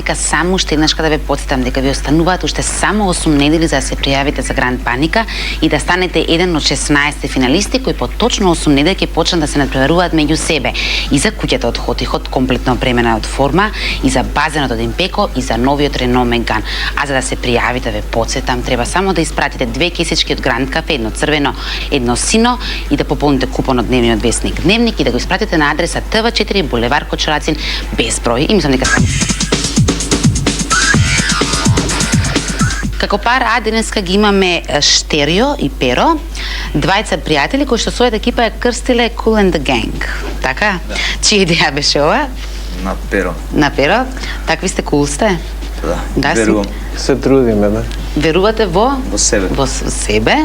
Паника, само уште еднаш да ве потсетам дека ви остануваат уште само 8 недели за да се пријавите за Гранд Паника и да станете еден од 16 финалисти кои по точно 8 недели ќе почнат да се надпреваруваат меѓу себе. И за куќата од Хотихот, комплетно опремена од форма, и за базенот од Импеко, и за новиот Рено Меган. А за да се пријавите, ве потсетам, треба само да испратите 2 кесички од Гранд Кафе, едно црвено, едно сино, и да пополните купон од дневниот весник Дневник и да го испратите на адреса ТВ4 булевар Кочурацин без број. И мислам дека како пар А денеска ги имаме Штерио и Перо, двајца пријатели кои што својата екипа ја крстиле Cool and the Gang. Така? Да. Чија идеја беше ова? На Перо. На Перо? Такви сте, кул сте? Да, верувам. Се трудиме, да. Верувате во себе. Во себе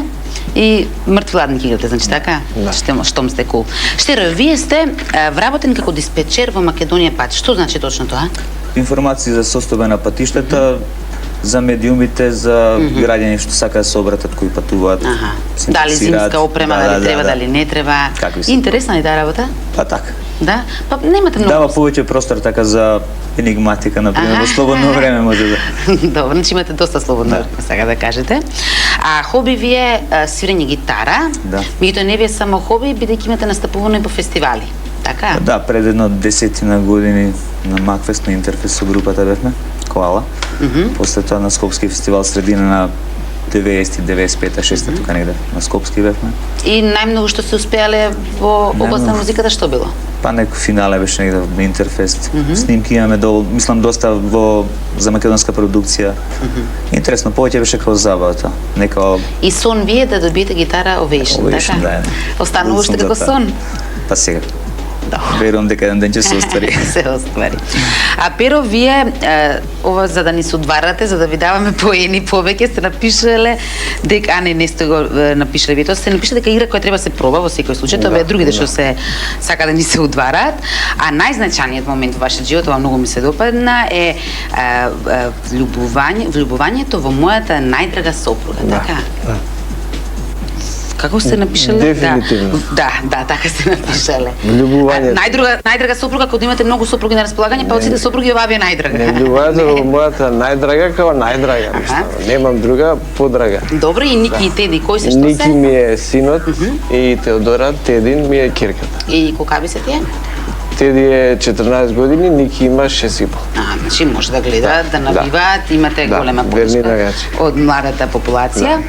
и мртви ладни ги играте, значи така? Да. Штом сте кул. Штерио, вие сте вработен како диспечер во Македонија пат. Што значи точно тоа? Информации за состојба на патиштата, за медиумите, за граѓани што сакаат да се обратат кои патуваат. Дали зимска опрема, дали треба, дали не треба. Интересна ли таа работа? Па така. Да? Па немате многу. Дава повеќе простор така за енигматика, например, во слободно време може да. Добро, значи имате доста слободно време, сака да кажете. А хоби ви е свирење гитара. Да. Меѓутоа не ви е само хоби, бидејќи имате настапувано и по фестивали. Така? Да, пред едно 10 години на Макфест, на Интерфест со групата бевме, Коала. После тоа на Скопски фестивал средина на 90-95-та, 6-та, тука негде на Скопски бевме. И најмногу што се успеале во област на музиката што било? Па некој финале беше негде на Интерфест. Снимки имаме мислам доста за македонска продукција. Интересно, повеќе беше како забавата. И сон ви е да добиете гитара Ovation, така? Да. Останува уште како сон? Па сега. Верувам дека еден ден ќе се оствари. Се оствари. А Перо, вие ова за да ни се удварате, за да ви даваме поени повеќе, сте напишале дека не сте го напишале вие, тоа сте напишале дека игра која треба да се проба во секој случај, тоа беа другите што се сака да ни се удварат, а најзначајниот момент во вашиот живот, ова многу ми се допадна, е влюбувањето во мојата најдрага сопруга, така? Како сте напишале? Дефинитивно. Да, така сте напишале. Влюбувањето. Најдрага сопруга, кога имате многу сопруги на располагање, па од сите сопруги оваа ви е најдрага. Влюбувањето во мојата најдрага како најдрага. Немам друга подрага. Добро, и Ники и Теди, кои се што се? Ники ми е синот и Теодора, Тедин ми е кирката. И колкави се тие? Теди е 14 години, Ники има 6,5. Значи може да гледаат, да набиваат, имате голема поддршка од младата популација.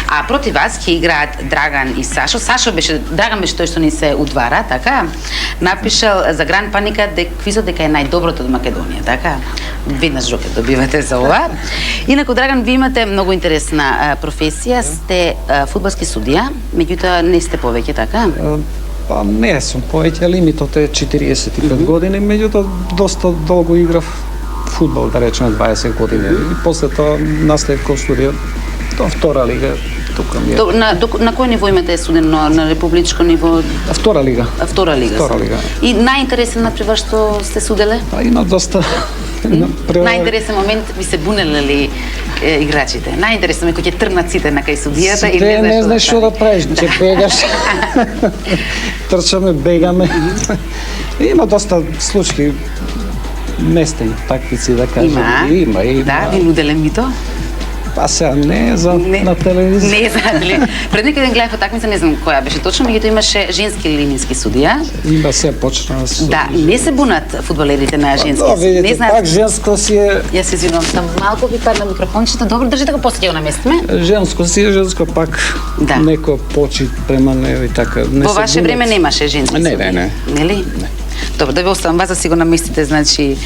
А против вас ќе играат Драган и Сашо. Драган беше тој што ни се удвара, така? Напишал за Гранд Паника квизот дека е најдоброто од Македонија, така? Веднаш жокет добивате за ова. Инаку, Драган, ви имате многу интересна професија, сте фудбалски судија, меѓутоа не сте повеќе, така? Па не сум повеќе, лимитот е 45 години, меѓутоа доста долго играв фудбал, да речеме 20 години. И после тоа наставив кој студија, тоа втора лига, тука ми е. На кој ниво имате студено, на републичко ниво? Втора лига. Втора лига. И најинтересен например што сте суделе? Па има доста. Најинтересен момент ви се бунеле ли играчите? Најинтересно е кога ќе тргнат сите на кај судијата и не знаеш што да правиш, ќе бегаш. Трчаме, бегаме. Има доста случаи местни таквици, да кажем. Има. Да, ви нуделе мито? Па сега не е на телевизија. Не е за телевизија. Пред некој ден гледав такмица, не знам која беше точно, меѓутоа имаше женски линински судија. Има се почна да се. Да, не се бунат фудбалерите на женски. Не знаат. Пак женско си е. Јас се извинувам, сам малку ви падна микрофончето. Добро, држите го после ќе го наместиме. Женско си е, женско пак. Некој почит према него и така. Во ваше време немаше женски судија. Не. Нели? Не. Добро, да ви оставам вас да си го наместите, значи,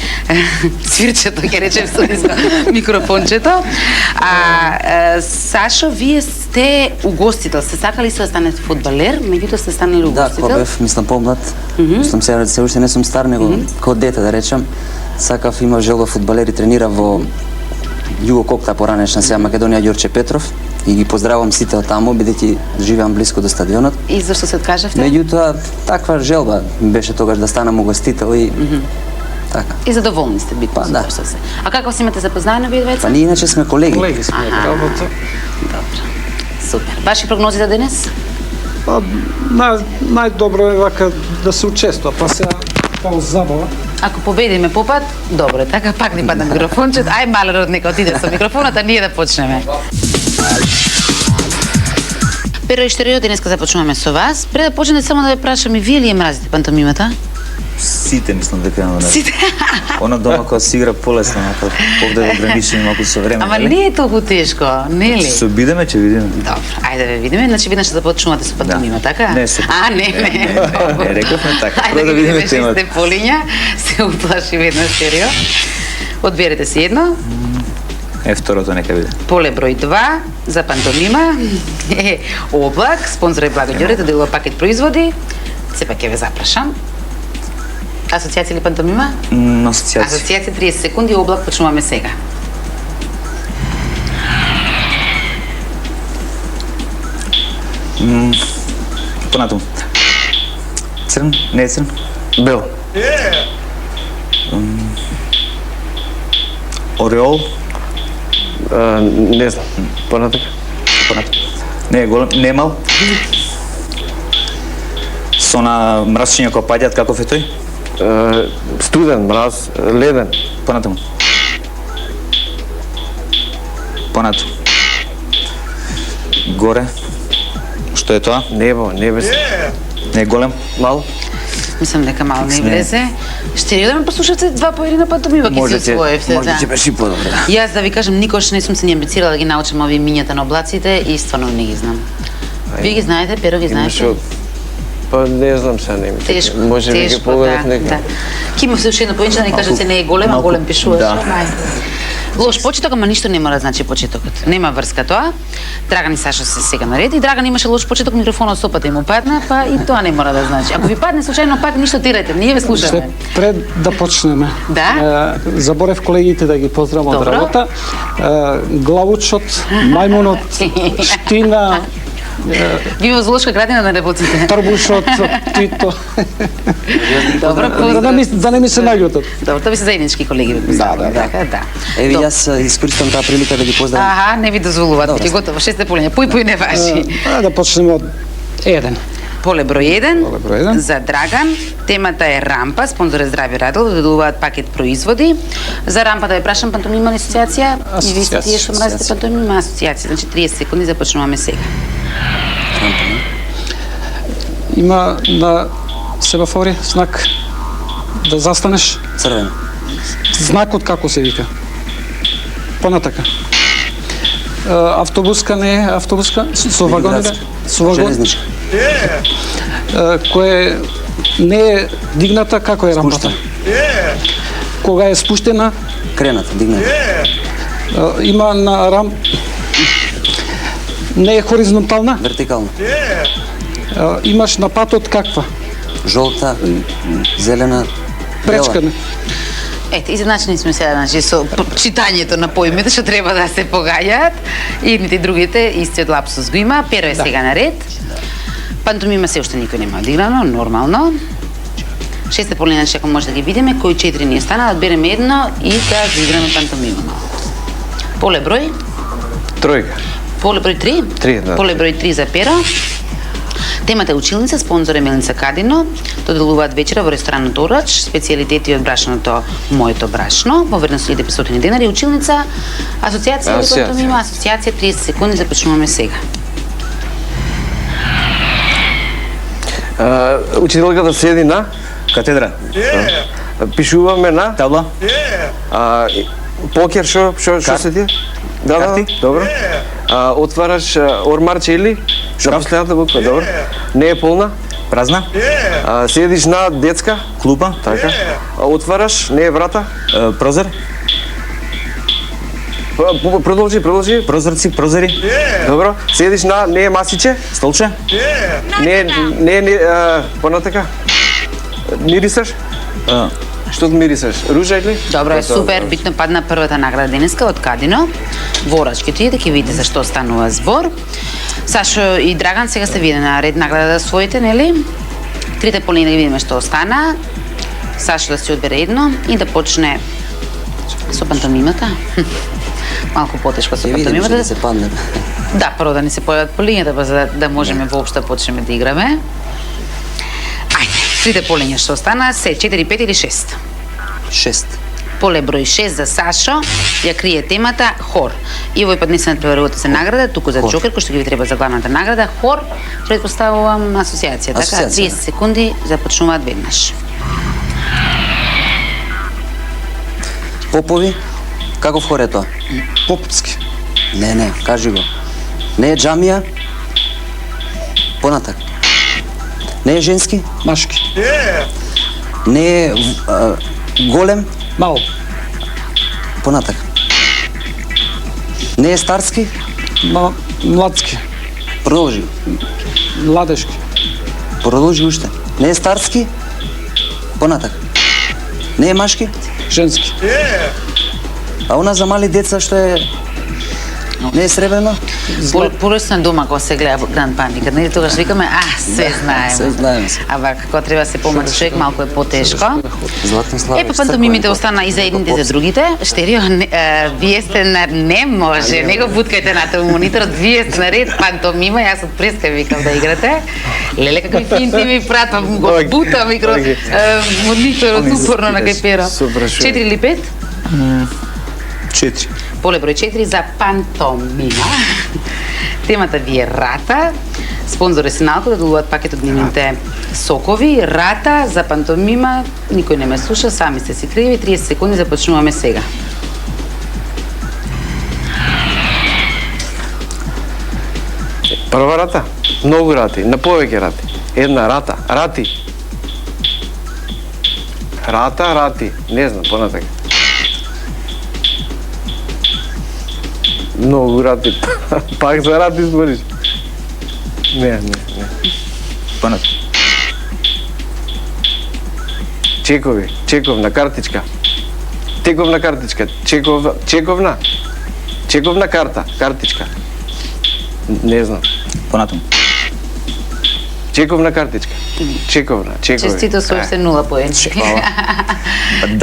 свирчето, ќе речем студиско микрофончето. Сашо, вие сте угостител, сте сакали се да станете фудбалер, меѓутоа сте станали угостител? Да, кога бев, мислам, помлад, мислам сега се уште не сум стар, него како дете, да речем, сакав, имав желба фудбалер и тренира во Југо Кокта поранешна сега Македонија Ѓорче Петров и ги поздравувам сите од таму, бидејќи живеам блиску до стадионот. И зашто се откажавте? Меѓутоа, таква желба беше тогаш да станам угостител и така. И задоволни сте битно да. со се. А како си имате запознаено вие двајца? Па ние иначе сме колеги. Колеги сме работа. Добро. Супер. Ваши прогнози за денес? Па најдобро е вака да се учествува, па сега како забава. Ако победиме попат, добро, така пак ни падна микрофончет. Ај Малерот нека отиде со микрофонот, а ние да почнеме. Перо и Штерио, денеска започнуваме со вас. Пред да почнете само да ве прашам, и вие ли ја мразите пантомимата? Сите мислам дека имаме. Сите. Она дома кога се игра полесно, ако овде го ограничиме малку со време. Ама нели? не е толку тешко, не ли? Се обидеме, ќе видиме. Добро, ајде да ве видиме. Значи веднаш да започнувате со пантомима, така? Не, се. А, не. Не, рековме така. Ајде Прво да видиме темата. шесте полиња. Се уплаши веднаш Штерио. Одберете си едно. Второто нека биде. Поле број 2 за пантомима е Облак, спонзор е Благо Ѓорето, делува пакет производи. Сепак ќе ве запрашам. Асоцијација или пантомима? Асоцијација. Асоцијација 30 секунди, Облак почнуваме сега. Понатаму. Црн? Не е црн? Бел. Ореол? Не знам. Понатака. Понатаму. Не е голем. Немал? Со на мрачиња кои паѓаат, каков е тој? Студен, мраз, леден. Понатаму. Понатаму. Горе. Што е тоа? Небо, небес. Не е голем? Мал. Мислам дека мало не Не. влезе. Штерио да ме послушате два поери на пантомима, ќе се Можете, освоевте. може ќе беше и подобро. Да. Јас да ви кажам, никош не сум се ни амбицирала да ги научам овие мињата на облаците и стварно не ги знам. Вие ги знаете, Перо ги знаете? Имаше Па не знам сега не ми. Тешко, Може би ги тешко, погledах да, нека. да. Ки му се уште едно поинче да ни кажат се не е голем, а малку- голем пишуваш. да. Мај. Лош почеток, ама ништо не мора да значи почетокот. Нема врска тоа. Драган и Сашо се сега наред и Драган имаше лош почеток, микрофонот сопата му падна, па и тоа не мора да значи. Ако ви падне случајно пак ништо тирате, ние ве слушаме. Ще пред да почнеме. Да? Заборев колегите да ги поздравам од Добро. работа. Главучот, мајмунот, Штина, Ви во зоолошка градина да работите. Трбушот, Тито. Добро, Да не ми се наѓутат. Добро, тоа ви се заеднички колеги. Да, да. Така, да. Еви, Добро. јас искористам таа прилика да ги поздравам. Аха, не ви дозволуваат, Добро. ќе готово, шесте полиња, пој не важи. Да почнеме од еден. Поле број 1 Поле број еден. за Драган. Темата е рампа, спонзор е Здрави Радел, доделуваат пакет производи. За рампа да ја прашам пантомима асоцијација. И ви сте тие што мразите пантомима асоцијација. Значи 30 секунди започнуваме сега. Има на семафори знак да застанеш. Црвено. Знакот како се вика? Понатака. Автобуска не е автобуска со вагони, да? Со вагон Железничка. кој не е дигната, како е рампата? Кога е спуштена, Крената, дигната. има на не е хоризонтална, Вертикално. имаш на патот каква? Жолта, зелена, Пречка. бела. Ете, изначени сме сега, значи, со читањето на поимите, што треба да се погаѓаат. И едните и другите, истиот лапсус го има. Перо е сега наред. Пантомима се уште никој нема одиграно, нормално. Шесте полина ако може да ги видиме, кои 4 ни остана, да одбереме едно и да заиграме пантомима. Поле број? Тројка. Поле број 3? 3, да. Поле број 3 за Перо. Темата е училница, спонзор е Мелница Кадино. Доделуваат вечера во ресторанот Орач, специјалитети од брашното Моето брашно, во вредност 1500 денари, училница, асоцијација, Асоцијација. пантомима, асоцијација 30 секунди, започнуваме сега. Учителката седи на, Катедра? пишуваме на, Табла? покер, што се ти? Да, Карти? добро. Отвараш ормарче или? За последната буква, добро. Не е полна. Празна? Седиш на детска, Клупа? така. Отвараш, не е врата. Прозор? Продолжи. Прозорци, прозори? Добро. Седиш на, не е масиче. Столче? Не, понатака. Мирисаш? Што мирисаш? Ружа или? Добро е, супер, битно падна првата награда денеска од Кадино. Во Орач ќе отидете, ќе видите за што станува збор. Сашо и Драган сега сте видени на ред награда да освоите, нели? Трите полини да ги видиме што остана. Сашо да си одбере едно и да почне со пантомимата. Малку потешко со Ќе видим пантомимата. што да се падне. Да, прво да ни се појават полињата, па за да можеме воопшто почнеме да играме. Ајде, трите полиња што остана се 4, 5 или 6. 6. Поле број 6 за Сашо, ја крие темата хор. И овој пат не се надпреварувате се награда, туку за Джокер, кој што ги ви треба за главната награда. Хор, предпоставувам асоциација, така? Асоциација, 30 секунди започнуваат веднаш. Попови, каков хор е тоа? Попски. Не, кажи го. Не е джамија? Понатак. Не е женски? Машки. Не е голем? Мал. Понатак. Не е старски? Младски. Продолжи. Младешки. Продолжи уште. Не е старски? Понатак. Не е машки? Женски. А она за мали деца што е... Не е сребрено? Полесно дома кога се гледа Гранд Паника, нели тогаш викаме, све знаеме. Се знаеме. Ама како треба се помлади човек, малку е потешко. Златно слава. Па пантомимите остана и за едните и за другите. Штерио, вие сте на... Не може, не го буткајте на тој мониторот, вие сте на ред пантомима, јас од преска викам да играте. Леле, какви финти ми пратам, го бутам мониторот упорно на кај перо. 4 или 5? 4. Поле број 4 за пантомима. Темата ви е Рата. Спонзор е Синалко, да добуваат пакет од нивните сокови. Рата за пантомима. Никој не ме слуша, сами сте си криви. 30 секунди започнуваме сега. Прва рата? Многу рати, на повеќе рати. Една рата, рати. Рати, не знам, понатака. Многу рати, пак за рати збориш. Не. Понат. Чековна картичка. Тековна картичка, чековна карта, картичка. Не знам. Понатом. Чековна картичка. Чекови. Честито со уште 0 поени.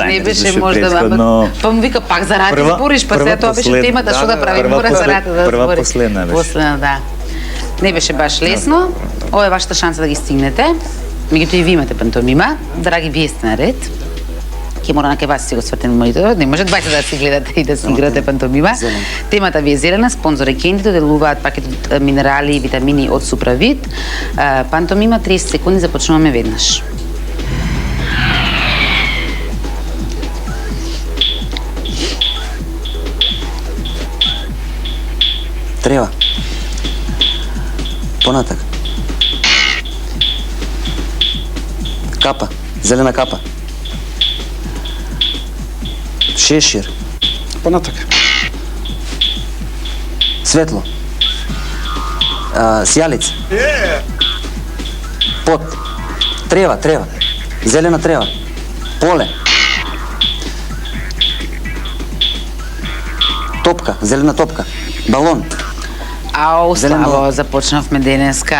Не беше можда, предходно... па му вика пак за рата збориш, па сега тоа беше темата, што да правим, мора за рата да збориш. Прва последна беше. Последна, да. Не беше баш лесно. Ова е вашата шанса да ги стигнете. Меѓутоа и ви имате пантомима. Драги, вие сте наред. Ќе мора на кај вас си го свртен мониторот, не може двајца да си гледате и да си играте пантомима. Темата ви е зелена, спонзор е Кендито, делуваат пакет од минерали и витамини од Суправит. Пантомима, 30 секунди, започнуваме веднаш. Трева. Понатак. Капа. Зелена капа. Шешир. Понатак. Светло. Сјалица. Пот. Трева. Зелена трева. Поле. Топка. Зелена топка. Балон. Ау, славо, започнавме денеска.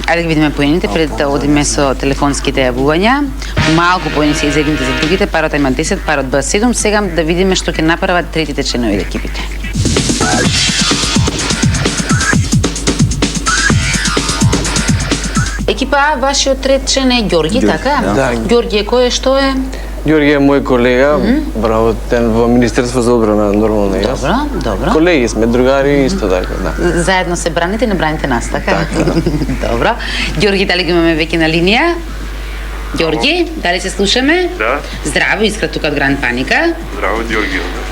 Ајде да ги видиме поените пред да одиме со телефонските јавувања. Малку поени се за едните за другите, парот има 10, парот б 7. Сега да видиме што ќе направат третите членови од екипите. Екипа А, вашиот трет член е Ѓорги, така? Да. Ѓорги е кој е, што е? Ѓорги е мој колега, работен во Министерство за одбрана, нормално јас. Добро. Колеги сме, другари исто така, да. Заедно се браните и не браните нас, така? Добро. Ѓорги, дали го имаме веќе на линија? Ѓорги, дали се слушаме? Да. Здраво, Искра тука од Гранд Паника. Здраво, Ѓорги овде.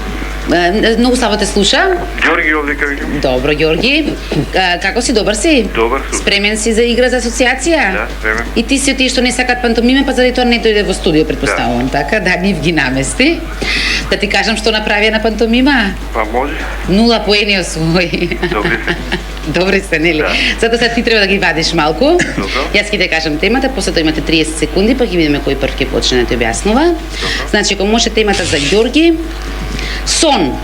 Многу слабо те слуша. Ѓорги овде ка викам. Добро, Ѓорги. Како си, добар си? Добар сум. Спремен си за игра за асоциација? Да, спремен. И ти си од тие што не сакат пантомиме, па заради тоа не дојде во студио, предпоставувам, така? Да, нив ги намести. Да ти кажам што направија на пантомима? Па може. 0 поени освои. Добри се. Добри се, нели? Да. Затоа сега ти треба да ги вадиш малку. Добро. Јас ќе те кажам темата, после тоа имате 30 секунди, па ќе видиме кој прв ќе почне да ти објаснува. Значи, ако може темата за Ѓорги, сон.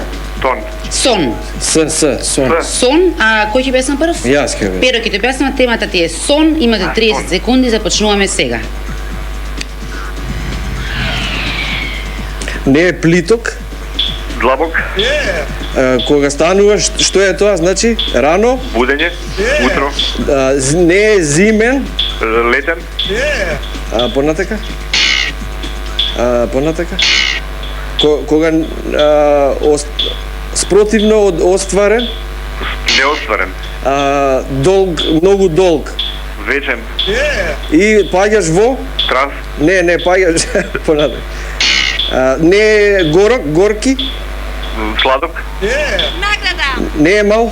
Сон. Сон. Сон, а кој ќе објасна прв? Јас ќе објаснам. Перо ќе те објаснува, темата ти е сон, имате 30 секунди, започнуваме сега. Не е плиток, Длабок. кога стануваш, што е тоа, значи, рано, Будење. Утро. не е зимен, Летен. понатака, Кога спротивно од остварен, Неостварен. долг, многу долг. Вечен. И паѓаш во? Транс. Не паѓаш понатаму. Не горки? Сладок. Не е мал?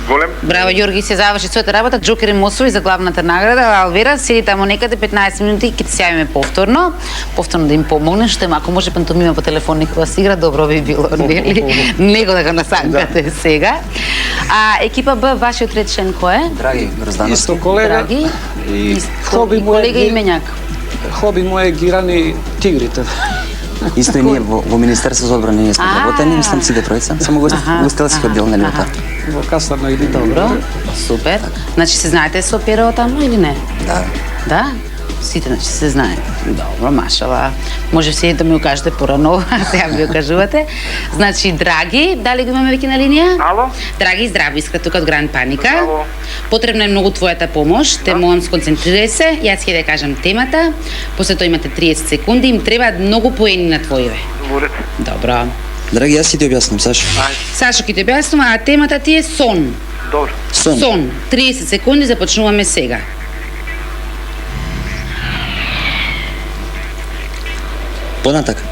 Голем. Браво, Ѓорги, се заврши својата работа. Джокер и Мосови за главната награда. Алвера, седи таму некаде 15 минути, ќе се јавиме повторно да им помогнеш, што ако може пантомима по телефон некога се игра, добро би било, нели? Него да го насанкате сега. А екипа Б, вашиот ред член кој е? Драги Гроздановски. Исто колега. Драги. И Исто, хоби и му е колега именјак. Хоби му е гирани тигрите. Исто и ние во Министерство за одбрана ние сме работени, мислам сите тројца, само гостелски оддел нели ота. Во касарно или Добро, супер. Значи се знаете со перо таму или не? Да. Да? Сите значи се знае. Добро, машала. Може се да ми го кажете порано, сега ми го кажувате. Значи, Драги, дали го имаме веќе на линија? Ало? Драги, здраво, Искра тука од Гранд Паника. Ало. Потребна е многу твојата помош, те молам сконцентрирај се, јас ќе да кажам темата, после тоа имате 30 секунди, им требаат многу поени на твоиве. Уред. Добро. Драги, јас ќе ти објаснам, Сашо. Сашо ќе ти објаснува, а темата ти е сон. Добро. Сон. 30 секунди, започнуваме сега. Понатака.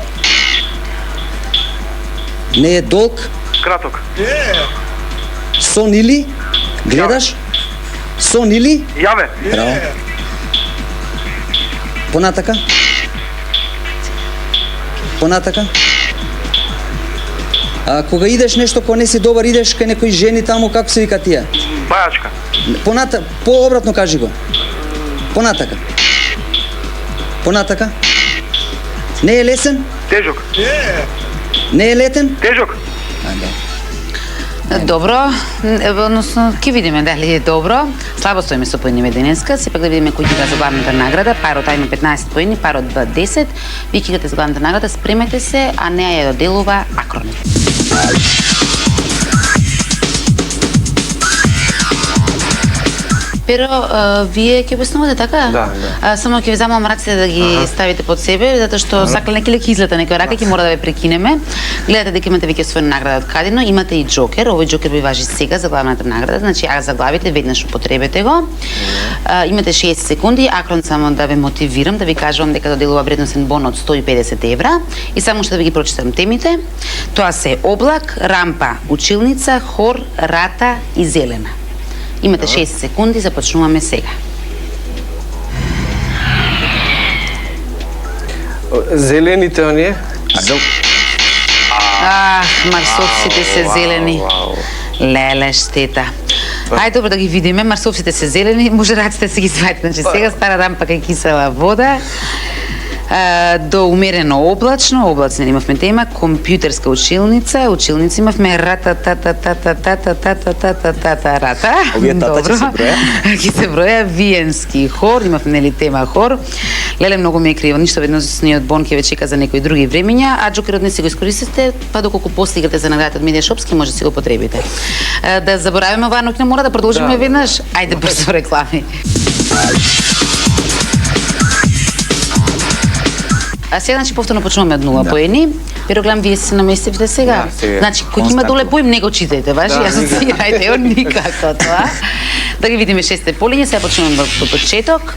Не е долг, Краток. сон или гледаш? Сон или? Јаве. Браво. Понатака. Понатака. А кога идеш нешто кој не си добар, идеш кај некои жени таму, како се вика тие? Бајачка. Пообратно кажи го. Понатака. Понатака. Не е лесен? Тежок. Не е летен? Тежок. Добро, односно ќе видиме дали е добро. Слабо стоиме со поени денеска, сепак да видиме кој ќе ига за главната награда. Парот има 15 поени, парот 10. Ви ќе играте за главната награда, спремете се, а неа ја доделува Акрон. Pero вие ќе обяснувате така? Да. Само ќе ви замолам раците да ги ставите под себе, затоа што сакале неки леки излета некој рака, ќе мора да ве прекинеме. Гледате дека имате веќе своја награда од Кадино, имате и Джокер, овој Джокер ви важи сега за главната награда, значи а заглавите веднаш употребете го. Имате 60 секунди, Акрон само да ве мотивирам, да ви кажувам дека доделува вредносен бон од 150 евра и само што да ви ги прочитам темите. Тоа се облак, рампа, училница, хор, рата и зелена. Имате 60 секунди, започнуваме сега. Зелените оние? Марсовците се зелени. Леле, штета. Ајде добро да ги видиме, марсовците се зелени, може раците се ги свајте. Значи сега стара рампа кај кисела вода. До умерено облачно, облаци имавме тема, компјутерска училница имавме рата. Овие тата ќе се броја? Ќе се броја виенски хор, имавме нели тема хор. Леле многу ми е криво, ништо ведносниот бон ќе ве чека за некои други времења, а Джокерот не си го искористите, па доколку после играте за наградата од Медија Шопски може да си го потребите. Да заборавиме ова, но мора да продолжиме веднаш. Ајде брзо реклами. А сега значи повторно почнуваме од нула поени. Pero гледам вие се наместивте сега. Значи кој има доле поим не го читајте, важи, асоцирајте го никако тоа. Да ги видиме шесте полиња, сега почнуваме од почеток.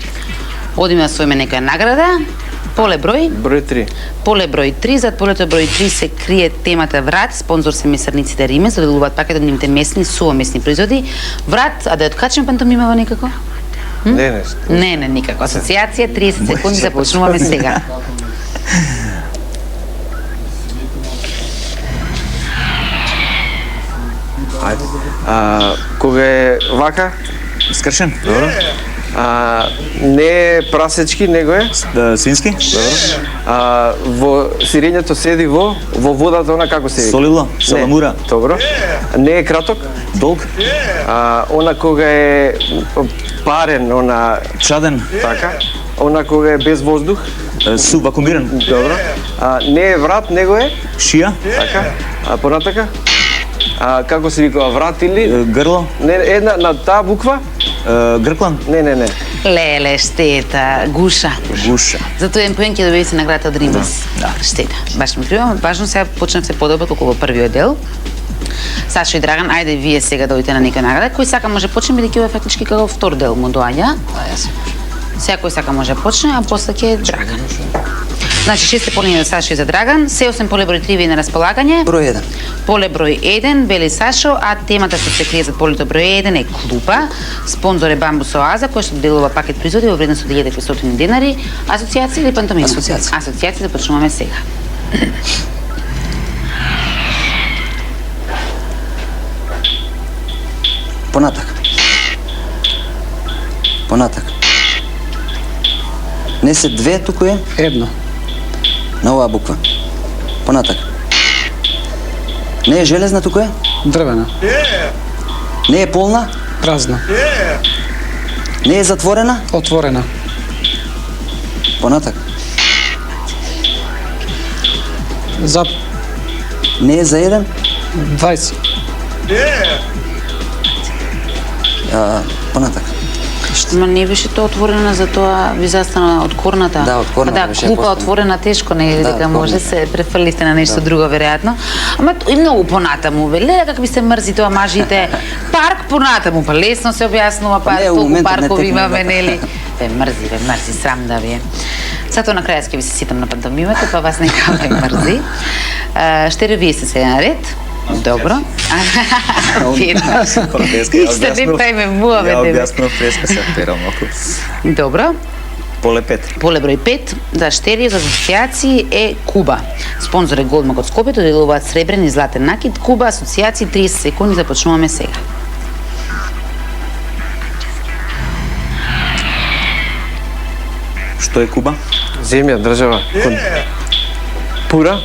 Одиме да своиме некоја награда. Поле број? Број 3. Поле број 3, зад полето број 3 се крие темата Врат, спонзор се месарниците Риме, доделуваат пакет од нивните местни, сувоместни производи. Врат, а да ја откачаме пантомимава некако? Не, никако. Асоциација, 30 секунди, започнуваме сега. Кога е вака? Скршен? Добро. Не е прасечки, него е? Свински? Во сирењето седи во водата, она како седи? Солило? Саламура? Добро. Не е краток? Долг? Она кога е парен, она... Чаден? Така. Она кога е без воздух? Вакуумиран? Добро. Не е врат, него е? Шија? Така. Понатака? Како се викува, врат или? Грло? Не, една на таа буква? Грклан? Не. Леле, штета, гуша. Гуша. Зато еден поен ќе добиете наградата од Римас. Да. Штета. Баш ми кривам, важно сега почнавте подобро колку во првиот дел. Сашо и Драган, ајде вие сега дојдете на некоја награда. Кој сака може почне, бидејќи ова фактички како втор дел му доаѓа. Сега кој сака може почне, а после ќе Драган. Значи 6 полиња за Сашо и за Драган, се 8 поле број 3 ви на располагање. Број 1. Поле број 1, Бели Сашо, а темата што се крие за полето број 1 е клуба. Спонзор е Бамбус Оаза, кој што доделува пакет производи во вредност од 1500 денари. Асоцијација или пантомима? Асоцијација. Асоцијација, да почнуваме сега. Понатак. Не се 2, туку е Едно. на оваа буква. Понатак. Не е железна, туку е? Дрвена. Не е полна? Празна. Не е затворена? Отворена. Понатак. За Не е за 1? 20. Понатак. Ма не беше тоа отворена, затоа ви застана од корната. Да, од корната Да, беше клупа поставена. отворена тешко, не Да, дека може помнам. се префрлите на нешто друго веројатно. Ама и многу понатаму, веле как ви се мрзи тоа мажите. Парк понатаму, па лесно се објаснува, па Не, у толку моментот не паркови текне, имаме, да. нели? Ве мрзи, срам да ви е. Затоа на крај ќе ви се ситам на пантомимата, па вас нека ви мрзи. Штере вие се сега наред. Добро. Ништо не правиме муаве Ја тебе. објаснував преска се перам око. Добро. Поле 5. Поле број 5 за штерија за асоцијации е Куба. Спонзор е Голдмак од Скопје, доделуваат сребрен и златен накид. Куба, асоцијации 30 секунди, започнуваме сега. Што е Куба? Земја, држава. Пура?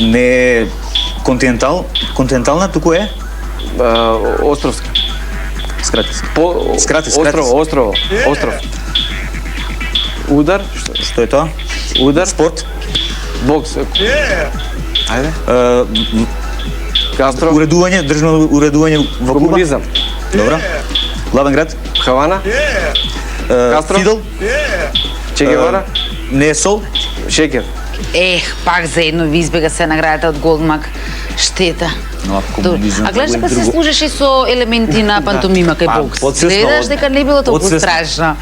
Не е континентална, туку е? Островска. Скрати се. Скрати. Остров. Удар? Што е тоа? Удар? Спорт? Бокс. Ајде. Кастро? Уредување, државно уредување во Куба? Комунизам. Добро. Главен град? Хавана? Кастро? Фидел? Че Гевара? Не е сол? Шекер. Пак за едно ви избега се наградата од Голдмак. Штета. Но комунизам. А гледаш дека се служеше со елементи на пантомима кај Па, бокс. подсвесно, Гледаш дека не било толку подсвесно. страшно.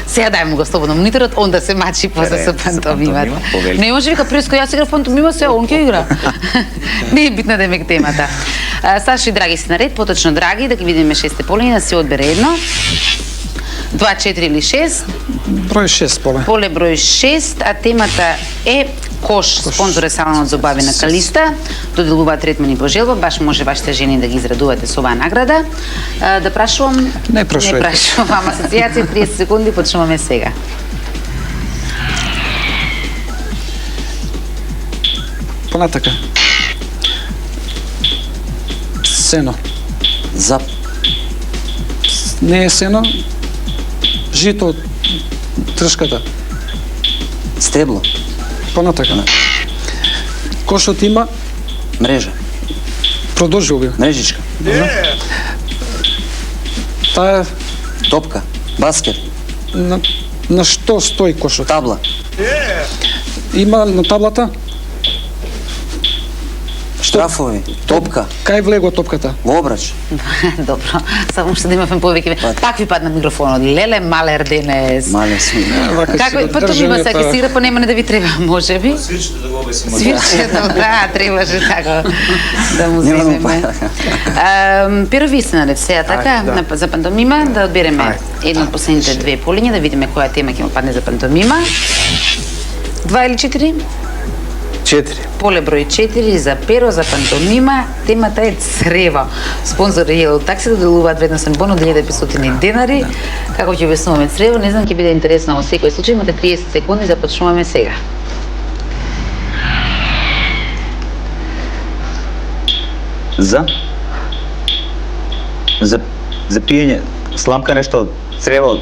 Сега дај му го слободно мониторот, он да се мачи после со Со пантомимата. пантомима, повели. Не може вика преско јас играв пантомима, сега он ќе игра. Не е битна демек темата. Сашо и Драги се наред, поточно Драги, да ги видиме шесте полиња, да се одбере едно. 2, 4 или 6. Број 6 поле. Поле број 6, а темата е кош. Спонзор е салонот за обави на Калиста. Доделуваат третмани по желба, баш може вашите жени да ги израдувате со оваа награда. Да прашувам? Не прашувајте. Не прашувам. Асоцијација 30 секунди, почнуваме сега. Понатака. Сено. За Не е сено. Жито од тршката. стебло. Понатака. Кошот има Мрежа. продолжил би. Мрежичка. Таа Топка. Баскет. на што стои кошот? Табла. Има на таблата? Штрафови. Топка. Кај влегува топката? Во обрач. Добро, само што да имаме повеќе. Пак ви падна микрофонот. Леле, малер денес. Мале сум. Како пантомима сега ќе се игра, па нема не да ви треба, можеби. Свирчето да го обесимо. Свирчето, да, требаше така да му Нема да му земеме. пада. Перо ви се наред сега, така, за пантомима, да одбереме едно од последните две полиња, да видиме која тема ќе му падне за пантомима. 2 или 4? 4. Поле број 4 за перо, за пантомима, темата е црево. Спонзор е Yellow Taxi, доделуваат вредносен бон од 1500 денари. Како ќе објаснуваме црево, не знам, ќе биде интересно во секој случај, имате 30 секунди, започнуваме сега. За пиење, сламка нешто, црево,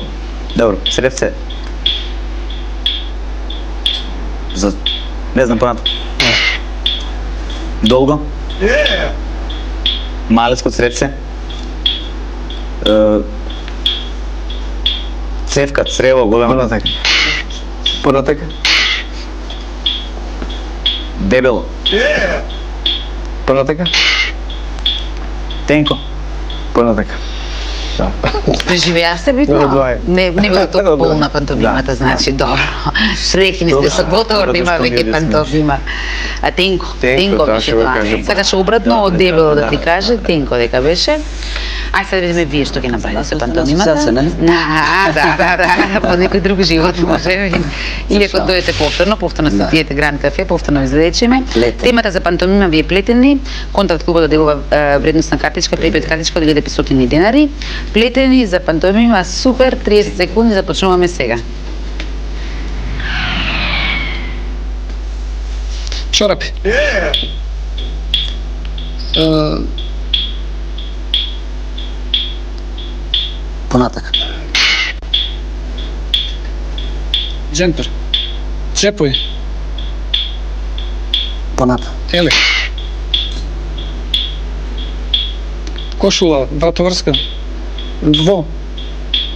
добро, сревце. Не знам понатаму. Долго? Малецко цревце? Цевка, црево, големо. Понатака. Понатака. Дебело. Понатака. Тенко. Понатака. Да. Преживеавте би Добро, тоа? два е. Не била толку Добро. полна пантомимата, значи, добро. Среќни сте со готово да има Добро, веќе што пантомима. А Тенко Тенко, беше ќе го тоа. кажем. Сакаше обратно од дебело да ти каже, Тенко дека беше. Ај сега да видиме вие што ќе направите со пантомимата. асоциација, нели? Да, по некој друг живот може. Или ако дојдете повторно се пиете Гранд кафе, повторно излечеме. Плетен. Темата за пантомима ви е плетени. Контакт клубот доделува вредностна картичка, препред картичка од 1500 денари. Плетени за пантомима, супер, 30 секунди, започнуваме сега. Чорапи. Понатака. Джемпер. Чепој. Поната. Еле. Кошула, вратоврска. Дво.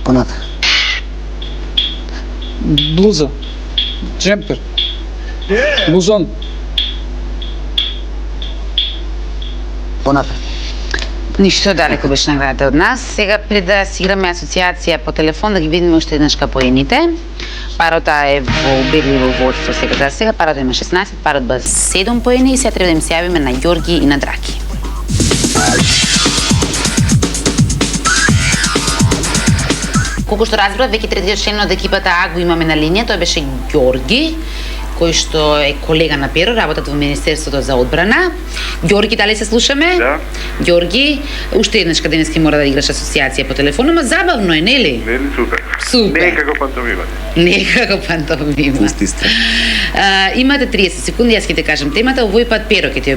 Понатака. Блуза. Джемпер. Блузон. Понатака. Ништо далеко беше наградата од нас. Сега пред да си играме асоциација по телефон да ги видиме уште еднаш капоените. Парота е во убедливо војство сега. Парота има 16, парот ба 7 поени и сега треба да им се јавиме на Ѓорги и на Драки. Колку што разбрав, веќе третиот член од екипата А го имаме на линија, тој беше Ѓорги, кој што е колега на Перо, работат во Министерството за одбрана. Ѓорги, дали се слушаме? Да. Ѓорги, уште еднашка денески мора да играш асоциација по телефоно, ма забавно е, нели? Нели супер. Супер. Не е како пантомимата. Не како пантомима. Пусти сте. Имате 30 секунди, јас ќе ти кажам темата, овој пат Перо ќе ти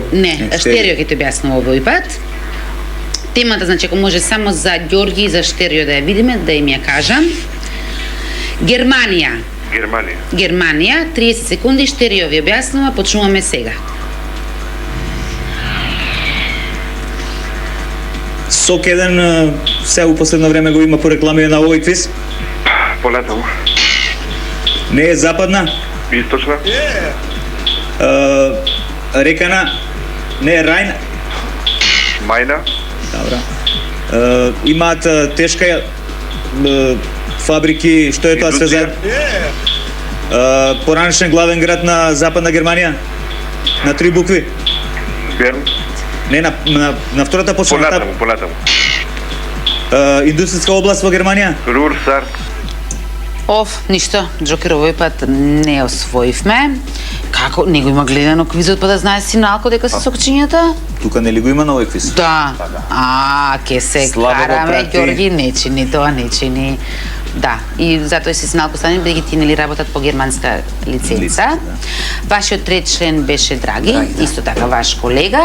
Штерио ќе ти објаснува овој пат. Темата, значи, ако може само за Ѓорги и за Штерио да ја видиме, да им ја кажам. Германија. Германија. 30 секунди, Штерио ви објаснува, почнуваме сега. Сок еден сега у последно време го има по реклами на овој квиз. Полетово. Не е западна. Источна. Рекана. Не е Рајна. Мајна. Добра. Имаат тешка фабрики, што е тоа све заедно? Поранешен главен град на Западна Германија. На 3 букви. Берн. Не, на втората почна. Полетово. Индустријска област во Германија. Рурсар. Ништо, Джокер овој пат не освоивме. Како? Не го има гледано квизот па да знае синалко дека се сокчињата? Тука нели го има на овој квиз? Да. Ке се Слабо го караме, прати. Ѓорги, не чини тоа, не чини. Да, и затоа се синалко стани бидејќи ти нели работат по германска лиценца. Вашиот трет член беше Драги, исто така ваш колега.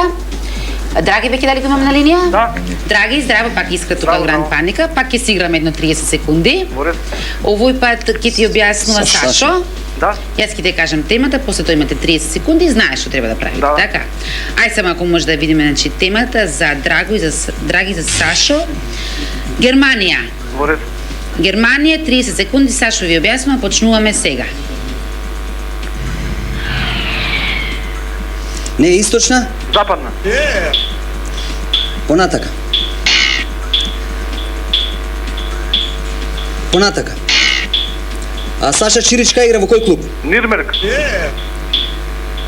Драги, веќе дали го имаме на линија? Да. Драги, здраво, пак иска тука Здраво, Гранд здраво. Паника, пак ќе си играме едно 30 секунди. Морет. Овој пат ќе ти објаснува Сашо. Да. Јас ќе ти кажам темата, после тоа имате 30 секунди и знаеш што треба да правите, Да. така? Ај само ако може да видиме значи темата за Драги за Сашо. Германија. Морет. Германија 30 секунди, Сашо ви објаснува, почнуваме сега. Не е источна? Западна. Понатака. Понатака. А Саша Чиричка игра во кој клуб? Нирмерк.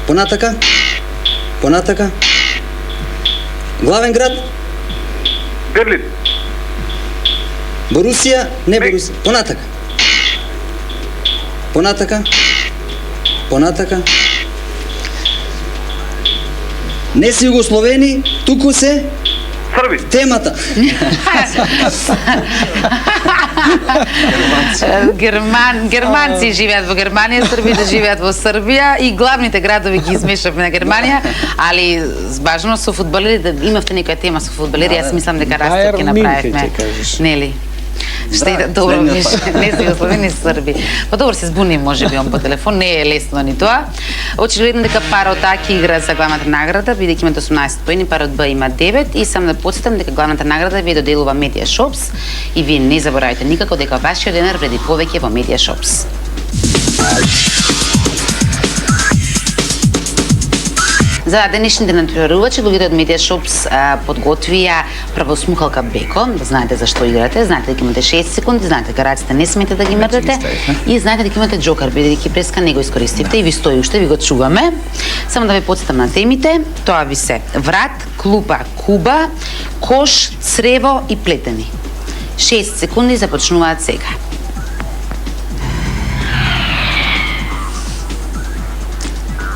Понатака. Понатака. Главен град? Берлин. Борусија? Не Не. Борусија. Понатака. Понатака. Понатака. Не се југословени, туку се Срби. темата. Германци живеат во Германија, Србите живеат во Србија и главните градови ги измешавме на Германија, али важно со фудбалери, да имавте некоја тема со фудбалери, јас мислам дека растет ќе Байерн Мюнхен направивме. ќе кажеш. Нели? Штеда, добро беше. Не се Југославени Срби. Па добро се збуни можеби он по телефон, не е лесно ни тоа. Очигледно дека парот А ќе игра за главната награда, бидејќи имате 18 поени, парот Б има 9 и сам да потсетам дека главната награда ви доделува Media Shops и вие не заборавајте никако дека вашиот денар вреди повеќе во Media Shops. За денешните натпреварувачи, луѓето од Media Shops подготвија правосмухалка беко, да знаете зашто играте, знаете дека имате 6 секунди, знаете гараците не смете да ги мрдате и знаете дека имате джокер, бидејќи преска не го искористивте и ви стои уште, ви го чуваме. Само да ве потсетам на темите, тоа ви се врат, клупа, куба, кош, црево и плетени. 6 секунди започнуваат сега.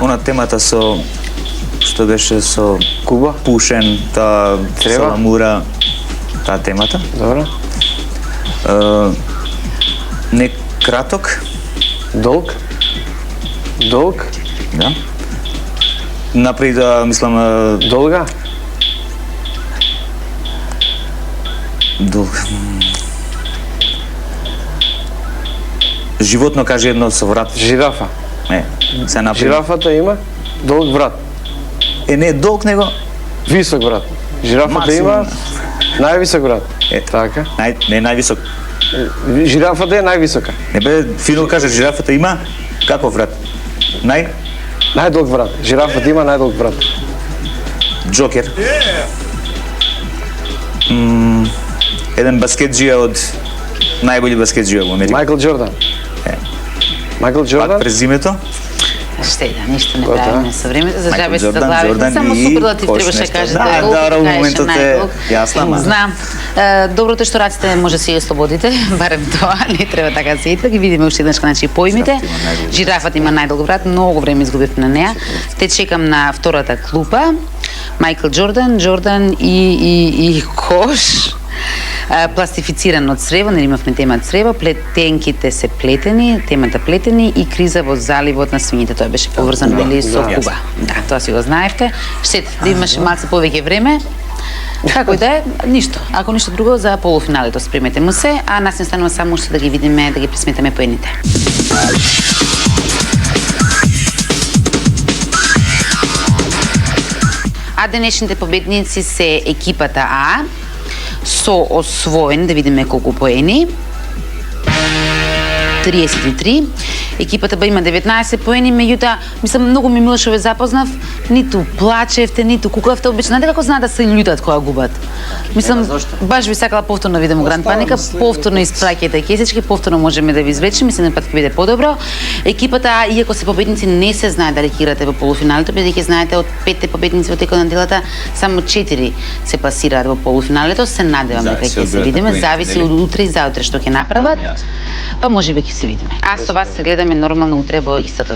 Она темата што беше со Куба? Пушен, таа Црева? Саламура, таа темата. Добро. Не краток, Долг? Долг? да. Напред да мислам Долга? долг. Животно каже едно со врат. Жирафа. Не, се напред. Жирафата има долг врат. Не долг него Висок врат. Жирафата максимум. има највисок врат. Така. не највисок. Жирафата е највисока. Не бе, фино каже жирафата има каков врат? Најдолг врат. Жирафата има најдолг врат. Джокер. Еден баскетџија од најболи баскетџија во Америка. Майкл Джордан. Е. Майкл Пак Джордан? през името. Штеда, ништо не Тоа, правиме со времето, за Майкл жабе се Джордан, заглавите. Джордан Само и суперлатив кош требаше да нешто. кажете. Да, долг, да, кажеше моментот е најдолг. јасно, ама. Знам. Доброто е што раците може да се ја ослободите, барем тоа, не треба така да се иде. Ги видиме уште еднаш значи поимите. Жирафата има најдолг врат, многу време изгубив на неа. Те чекам на втората клупа. Майкл Джордан и кош. Пластифицирано црево, нели имавме тема црево, плетенките се плетени, темата плетени и криза во заливот на свињите, тоа беше поврзано или со Куба. Да, тоа си го знаевте. Штета да имаше малце повеќе време. Како и да е, ништо. Ако ништо друго за полуфиналето спремете му се, а нас не станува само уште да ги видиме, да ги пресметаме поените. А денешните победници се екипата А со освоен, да видиме колку поени. 33. Екипата Б има 19 поени, меѓутоа, мислам, многу ми мило што ве запознав, ниту плачевте, ниту кукавте, обично, знаете како знаат да се љутат кога губат? Мислам, баш би сакала повторно да видиме Гранд Паника, повторно испраќајте кесички, повторно можеме да ви извлечеме, мислам, пат ќе биде подобро. Екипата А, иако се победници, не се знае дали ќе играте во полуфиналето, бидејќи знаете од 5 победници во текот на делата, само 4 се пласираат во полуфиналето, се надевам дека ќе се видиме, зависи од утре и заутре што ќе направат. Па можеби ќе се видиме. А со вас се гледаме нормално утре во истото.